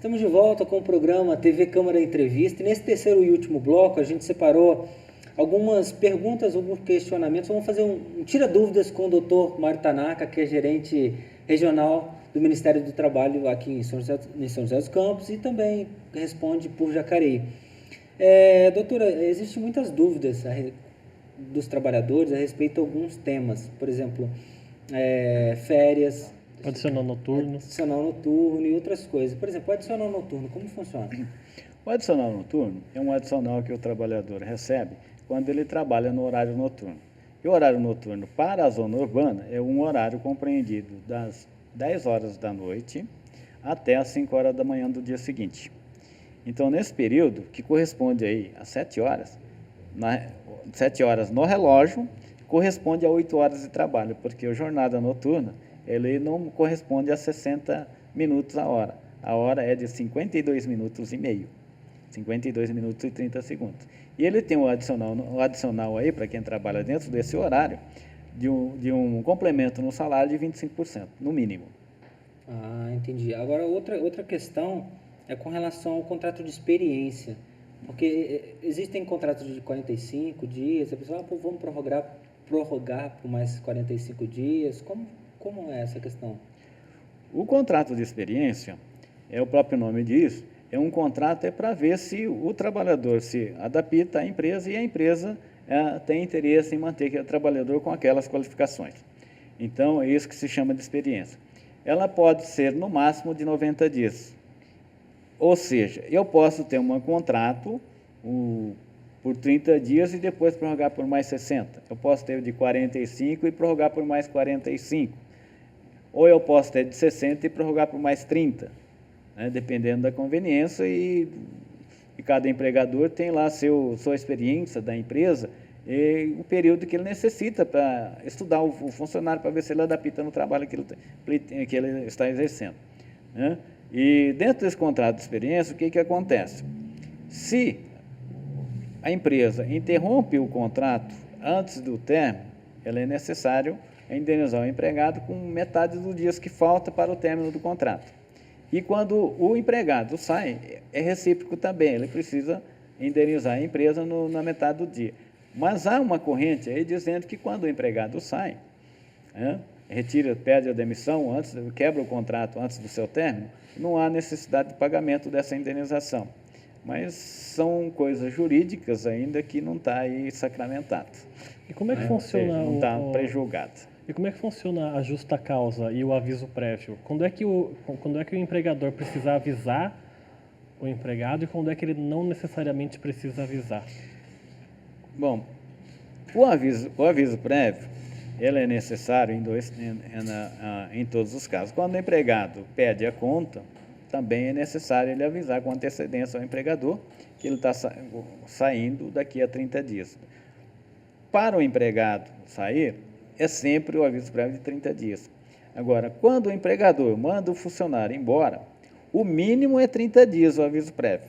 Estamos de volta com o programa TV Câmara Entrevista e nesse terceiro e último bloco a gente separou algumas perguntas, alguns questionamentos. Vamos fazer um tira-dúvidas com o Dr. Mário Tanaka, que é gerente regional do Ministério do Trabalho aqui em São José dos Campos e também responde por Jacareí. Doutora, existem muitas dúvidas dos trabalhadores a respeito de alguns temas, por exemplo, férias, Adicional noturno. Adicional noturno e outras coisas. Por exemplo, o adicional noturno, como funciona? O adicional noturno é um adicional que o trabalhador recebe quando ele trabalha no horário noturno. E o horário noturno para a zona urbana é um horário compreendido das 10 horas da noite até as 5 horas da manhã do dia seguinte. Então, nesse período, que corresponde aí a 7 horas, 7 horas no relógio, corresponde a 8 horas de trabalho, porque a jornada noturna ele não corresponde a 60 minutos a hora. A hora é de 52 minutos e meio, 52 minutos e 30 segundos. E ele tem o adicional aí, para quem trabalha dentro desse horário, de um complemento no salário de 25%, no mínimo. Ah, entendi. Agora, outra questão é com relação ao contrato de experiência. Porque existem contratos de 45 dias, a pessoa, vamos prorrogar por mais 45 dias. Como é essa questão? O contrato de experiência, o próprio nome diz, é um contrato para ver se o trabalhador se adapta à empresa e a empresa tem interesse em manter aquele trabalhador com aquelas qualificações. Então, é isso que se chama de experiência. Ela pode ser no máximo de 90 dias. Ou seja, eu posso ter um contrato por 30 dias e depois prorrogar por mais 60. Eu posso ter de 45 e prorrogar por mais 45. Ou eu posso ter de 60 e prorrogar por mais 30, né, dependendo da conveniência, e cada empregador tem lá sua experiência da empresa e o período que ele necessita para estudar o funcionário, para ver se ele adapta no trabalho que ele está exercendo, né? E dentro desse contrato de experiência, o que acontece? Se a empresa interrompe o contrato antes do término, ela é necessário indenizar o empregado com metade dos dias que falta para o término do contrato. E quando o empregado sai, é recíproco também, ele precisa indenizar a empresa na metade do dia. Mas há uma corrente aí dizendo que quando o empregado sai, pede a demissão, quebra o contrato antes do seu término, não há necessidade de pagamento dessa indenização. Mas são coisas jurídicas ainda que não está aí sacramentado. E como é que funciona? Não está pré-julgado. E como é que funciona a justa causa e o aviso prévio? Quando é que o empregador precisa avisar o empregado e quando é que ele não necessariamente precisa avisar? Bom, o aviso prévio, ele é necessário em todos os casos. Quando o empregado pede a conta, também é necessário ele avisar com antecedência ao empregador que ele está saindo daqui a 30 dias. Para o empregado sair, é sempre o aviso prévio de 30 dias. Agora, quando o empregador manda o funcionário embora, o mínimo é 30 dias o aviso prévio,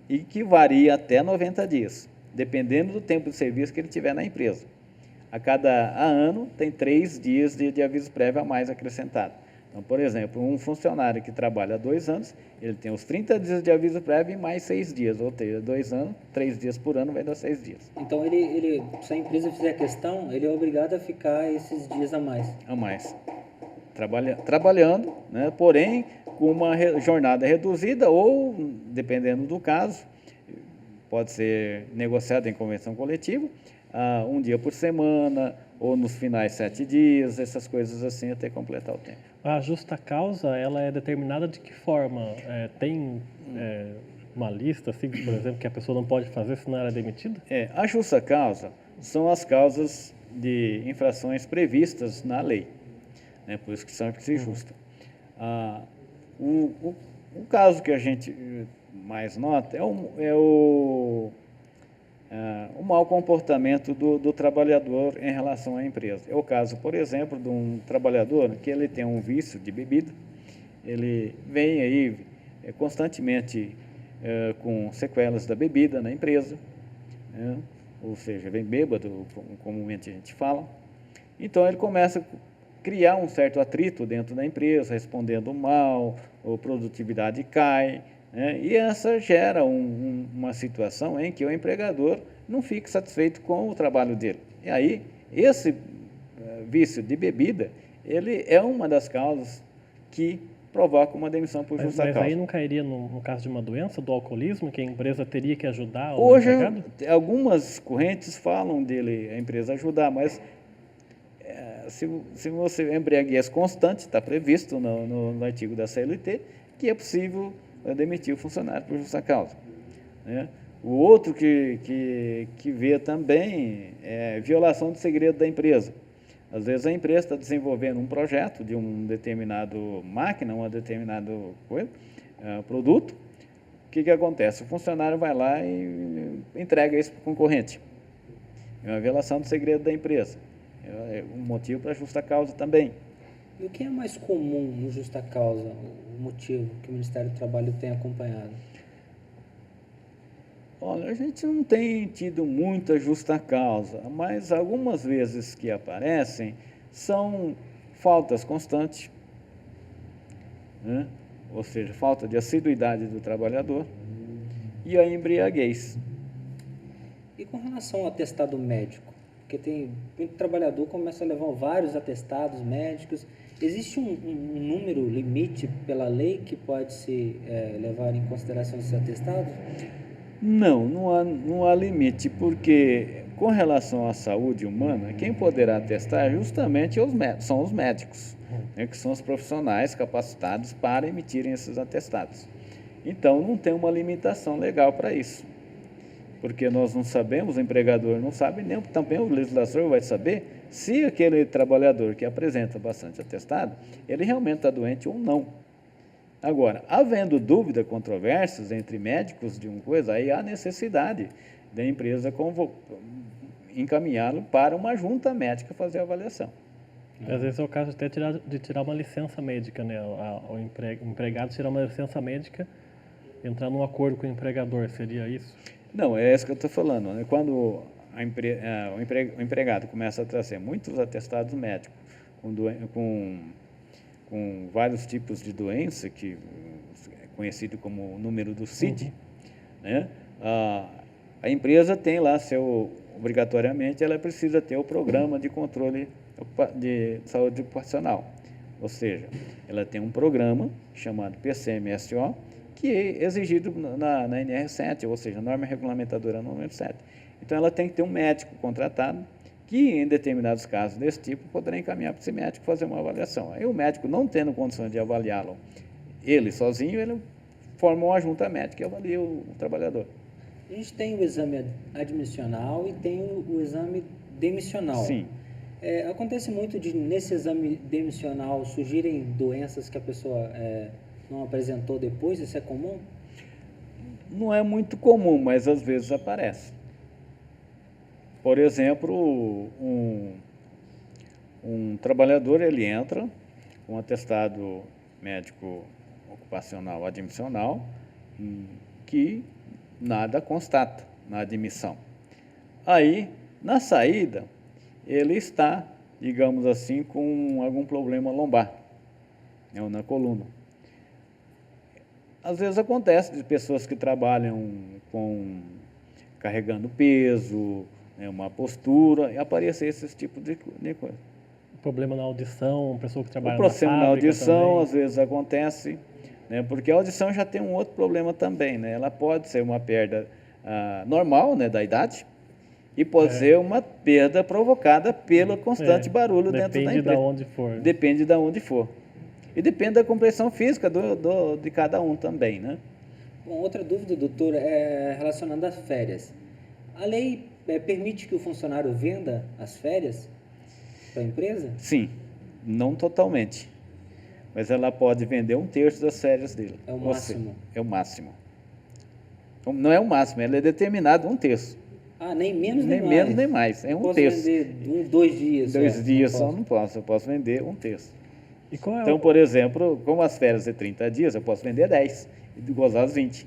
e que varia até 90 dias, dependendo do tempo de serviço que ele tiver na empresa. A cada ano, tem 3 dias de aviso prévio a mais acrescentado. Então, por exemplo, um funcionário que trabalha há 2 anos, ele tem os 30 dias de aviso prévio e mais 6 dias, ou seja, 2 anos, 3 dias por ano, vai dar 6 dias. Então, se a empresa fizer questão, ele é obrigado a ficar esses dias a mais? A mais. Trabalhando, né, porém, com uma jornada reduzida ou, dependendo do caso, pode ser negociado em convenção coletiva, 1 dia por semana, ou nos finais 7 dias, essas coisas assim, até completar o tempo. A justa causa, ela é determinada de que forma? Tem uma lista, assim, por exemplo, que a pessoa não pode fazer senão ela é demitida? A justa causa são as causas de infrações previstas na lei, né? Por isso que são justas. O caso que a gente mais nota é o mau comportamento do trabalhador em relação à empresa. É o caso, por exemplo, de um trabalhador que ele tem um vício de bebida, ele vem aí constantemente com sequelas da bebida na empresa, né? Ou seja, vem bêbado, comumente a gente fala. Então ele começa criar um certo atrito dentro da empresa, respondendo mal, a produtividade cai, né? E essa gera uma situação em que o empregador não fica satisfeito com o trabalho dele. E aí, esse vício de bebida, ele é uma das causas que provoca uma demissão por justa Mas causa. aí não cairia no caso de uma doença, do alcoolismo, que a empresa teria que ajudar o Hoje, empregado? algumas correntes falam dele, a empresa ajudar, mas se você embriaguez constante, está previsto no artigo da CLT, que é possível demitir o funcionário por justa causa, né? O outro que vê também é violação do segredo da empresa. Às vezes a empresa está desenvolvendo um projeto de um determinado máquina, uma determinado produto. O que acontece? O funcionário vai lá e entrega isso para o concorrente. É uma violação do segredo da empresa. É um motivo para justa causa também. E o que é mais comum no justa causa, o motivo que o Ministério do Trabalho tem acompanhado? Olha, a gente não tem tido muita justa causa, mas algumas vezes que aparecem são faltas constantes, né? Ou seja, falta de assiduidade do trabalhador e a embriaguez. E com relação ao atestado médico? Porque tem muito trabalhador começa a levar vários atestados médicos. Existe um número limite pela lei que pode se levar em consideração esses atestados? Não há limite, porque com relação à saúde humana, quem poderá atestar justamente são os médicos, né, que são os profissionais capacitados para emitirem esses atestados. Então, não tem uma limitação legal para isso, porque nós não sabemos, o empregador não sabe, nem também o legislador vai saber se aquele trabalhador que apresenta bastante atestado, ele realmente está doente ou não. Agora, havendo dúvida, controvérsias entre médicos de uma coisa, aí há necessidade da empresa encaminhá-lo para uma junta médica fazer a avaliação. Às vezes é o caso até de tirar uma licença médica, né? O empregado tirar uma licença médica, entrar num acordo com o empregador, seria isso? Não, é isso que eu estou falando, né? Quando o empregado começa a trazer muitos atestados médicos com vários tipos de doença, que é conhecido como o número do CID, né? A empresa tem lá obrigatoriamente, ela precisa ter o programa de controle de saúde ocupacional. Ou seja, ela tem um programa chamado PCMSO, que é exigido na NR7, ou seja, norma regulamentadora número 7. Então, ela tem que ter um médico contratado que, em determinados casos desse tipo, poderá encaminhar para esse médico fazer uma avaliação. Aí o médico, não tendo condições de avaliá-lo ele sozinho, ele forma uma junta médica e avalia o trabalhador. A gente tem o exame admissional e tem o exame demissional. Sim. Acontece muito nesse exame demissional surgirem doenças que a pessoa não apresentou depois, isso é comum? Não é muito comum, mas às vezes aparece. Por exemplo, um trabalhador, ele entra com um atestado médico ocupacional admissional, que nada constata na admissão. Aí, na saída, ele está, digamos assim, com algum problema lombar, né, ou na coluna. Às vezes acontece de pessoas que trabalham carregando peso, né, uma postura, e aparecer esse tipo de coisa. Problema na audição, pessoa que trabalha O problema na audição, também. às vezes acontece, né, porque a audição já tem um outro problema também, né? Ela pode ser uma perda normal, né, da idade, e pode ser uma perda provocada pelo constante barulho dentro da empresa. Depende de onde for. Depende de onde for. E depende da compreensão física de cada um também, né? Bom, outra dúvida, doutor, é relacionada às férias. A lei permite que o funcionário venda as férias para a empresa? Sim, não totalmente. Mas ela pode vender 1/3 das férias dele. É o máximo? É o máximo. Não é o máximo, ela é determinada 1/3. Nem menos nem mais? Nem menos nem mais, é 1/3. Posso vender 2 dias só? 2 dias só não posso, eu posso vender 1/3. E qual é Então, por exemplo, como as férias é 30 dias, eu posso vender 10 e gozar as 20.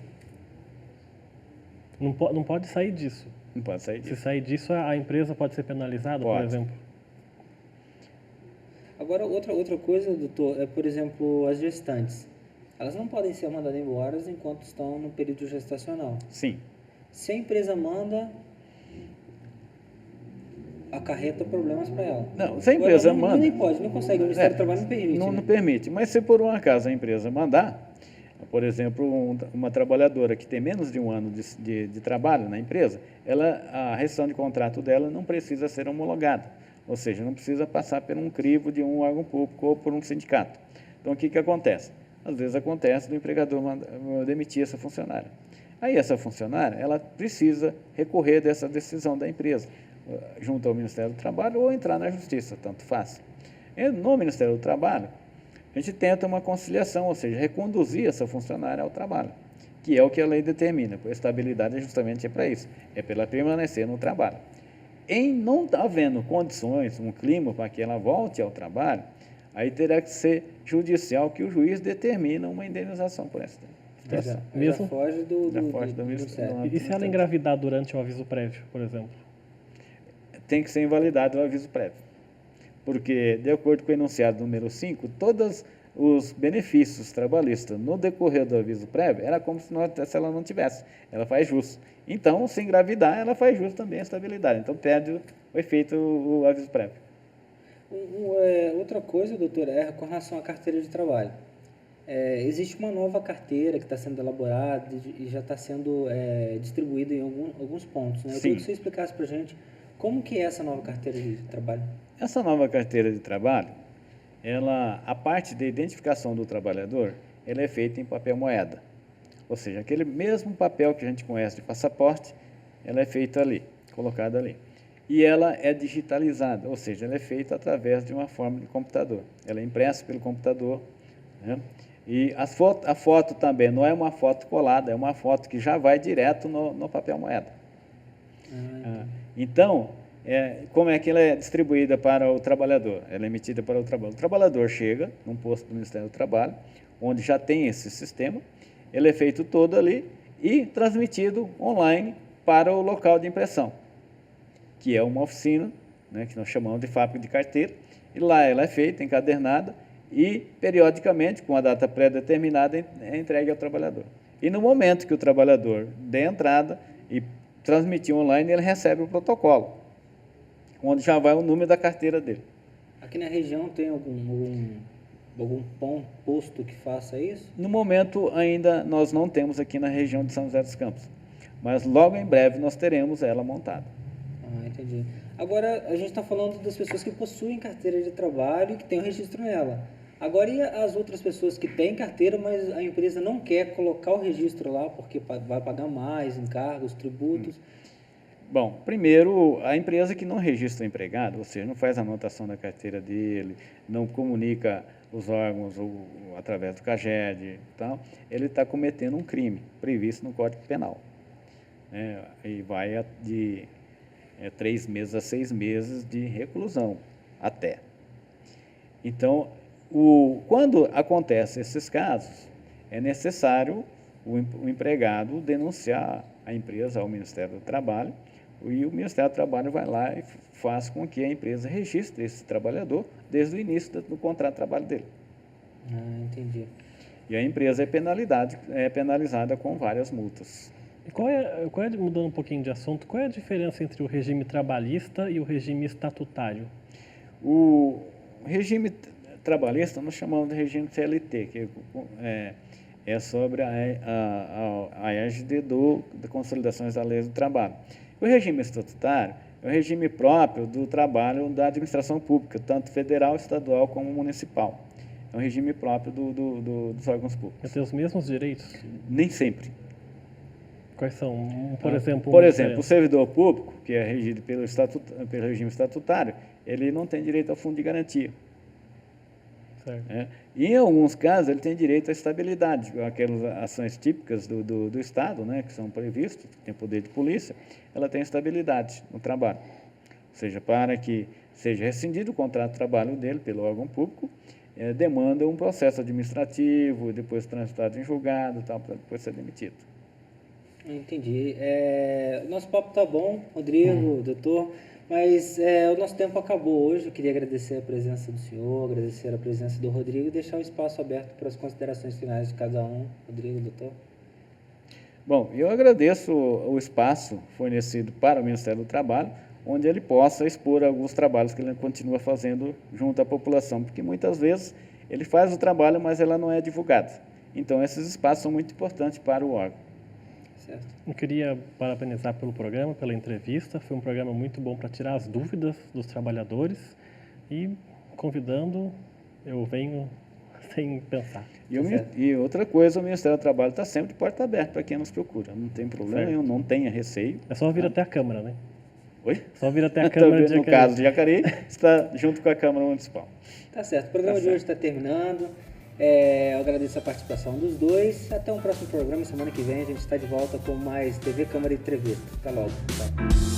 Não pode sair disso. Não pode sair disso. Se sair disso, a empresa pode ser penalizada, Pode. por exemplo? Agora, outra coisa, doutor, é, por exemplo, as gestantes. Elas não podem ser mandadas embora enquanto estão no período gestacional. Sim. Se a empresa manda, acarreta problemas para ela. Não, se a Ou empresa ela manda... nem pode, não consegue, o Ministério do Trabalho não permite. Não né? permite, mas se por um acaso a empresa mandar, por exemplo, uma trabalhadora que tem menos de um ano de trabalho na empresa, a rescisão de contrato dela não precisa ser homologada, ou seja, não precisa passar por um crivo de um órgão público ou por um sindicato. Então, o que acontece? Às vezes acontece do empregador demitir essa funcionária. Aí essa funcionária, ela precisa recorrer dessa decisão da empresa, junto ao Ministério do Trabalho ou entrar na Justiça, tanto faz. E no Ministério do Trabalho, a gente tenta uma conciliação, ou seja, reconduzir essa funcionária ao trabalho, que é o que a lei determina. A estabilidade justamente é para isso, é para ela permanecer no trabalho. Em não havendo condições, um clima para que ela volte ao trabalho, aí terá que ser judicial que o juiz determina uma indenização por essa situação. Mesmo- Já foge do Ministério. Ministério. E se ela engravidar durante o aviso prévio, por exemplo? Tem que ser invalidado o aviso prévio. Porque, de acordo com o enunciado número 5, todos os benefícios trabalhistas no decorrer do aviso prévio era como se ela não tivesse. Ela faz jus. Então, se engravidar, ela faz jus também a estabilidade. Então, perde o efeito o aviso prévio. Outra coisa, doutor, é com relação à carteira de trabalho. Existe uma nova carteira que está sendo elaborada e já está sendo distribuída em alguns pontos. Né? Eu Sim. queria que você explicasse para a gente como que é essa nova carteira de trabalho. Essa nova carteira de trabalho, a parte da identificação do trabalhador, ela é feita em papel moeda. Ou seja, aquele mesmo papel que a gente conhece de passaporte, ela é feita ali, colocada ali. E ela é digitalizada, ou seja, ela é feita através de uma forma de computador. Ela é impressa pelo computador, né? E a foto também não é uma foto colada, é uma foto que já vai direto no papel moeda. Então, como é que ela é distribuída para o trabalhador? Ela é emitida para o trabalhador. O trabalhador chega num posto do Ministério do Trabalho, onde já tem esse sistema, ele é feito todo ali e transmitido online para o local de impressão, que é uma oficina, né, que nós chamamos de fábrica de carteira, e lá ela é feita, encadernada, e periodicamente, com a data pré-determinada, é entregue ao trabalhador. E no momento que o trabalhador der entrada e transmitir online, ele recebe o protocolo, onde já vai o número da carteira dele. Aqui na região tem algum posto que faça isso? No momento, ainda nós não temos aqui na região de São José dos Campos, mas logo em breve nós teremos ela montada. Entendi. Agora, a gente está falando das pessoas que possuem carteira de trabalho e que têm o registro nela. Agora, e as outras pessoas que têm carteira, mas a empresa não quer colocar o registro lá porque vai pagar mais encargos, tributos? Bom, primeiro, a empresa que não registra o empregado, ou seja, não faz a anotação da carteira dele, não comunica os órgãos através do CAGED e tal, ele está cometendo um crime previsto no Código Penal. E vai de 3 meses a 6 meses de reclusão, até. Então, quando acontecem esses casos, é necessário o empregado denunciar a empresa ao Ministério do Trabalho, e o Ministério do Trabalho vai lá e faz com que a empresa registre esse trabalhador desde o início do contrato de trabalho dele. Entendi. E a empresa é penalizada com várias multas. E mudando um pouquinho de assunto, qual é a diferença entre o regime trabalhista e o regime estatutário? O regime trabalhista nós chamamos de regime CLT, que é sobre a égide da Consolidações da Lei do Trabalho. O regime estatutário é o regime próprio do trabalho da administração pública, tanto federal, estadual como municipal. É um regime próprio dos órgãos públicos. Tem os mesmos direitos? Nem sempre. Quais são? Por exemplo, o servidor público, que é regido pelo regime estatutário, ele não tem direito ao fundo de garantia. Certo. E em alguns casos ele tem direito à estabilidade, aquelas ações típicas do Estado, né, que são previstas, que tem poder de polícia, ela tem estabilidade no trabalho. Ou seja, para que seja rescindido o contrato de trabalho dele pelo órgão público, demanda um processo administrativo, depois transitado em julgado, tal, para depois ser demitido. Entendi. Nosso papo tá bom, Rodrigo, doutor, Mas o nosso tempo acabou hoje. Eu queria agradecer a presença do senhor, agradecer a presença do Rodrigo e deixar o espaço aberto para as considerações finais de cada um. Rodrigo, doutor. Bom, eu agradeço o espaço fornecido para o Ministério do Trabalho, onde ele possa expor alguns trabalhos que ele continua fazendo junto à população, porque muitas vezes ele faz o trabalho, mas ela não é divulgada. Então, esses espaços são muito importantes para o órgão. Certo. Eu queria parabenizar pelo programa, pela entrevista. Foi um programa muito bom para tirar as dúvidas dos trabalhadores e, convidando, eu venho sem pensar. E outra coisa, o Ministério do Trabalho está sempre de porta aberta para quem nos procura. Não tem problema nenhum, não tenha receio. É só vir até a Câmara, né? Oi? Só vir até a Câmara de No Jacareí. caso de Jacareí, está junto com a Câmara Municipal. Tá certo. O programa de hoje está terminando. Eu agradeço a participação dos dois. Até um próximo programa. Semana que vem a gente está de volta com mais TV Câmara Entrevista. Até logo. Tchau.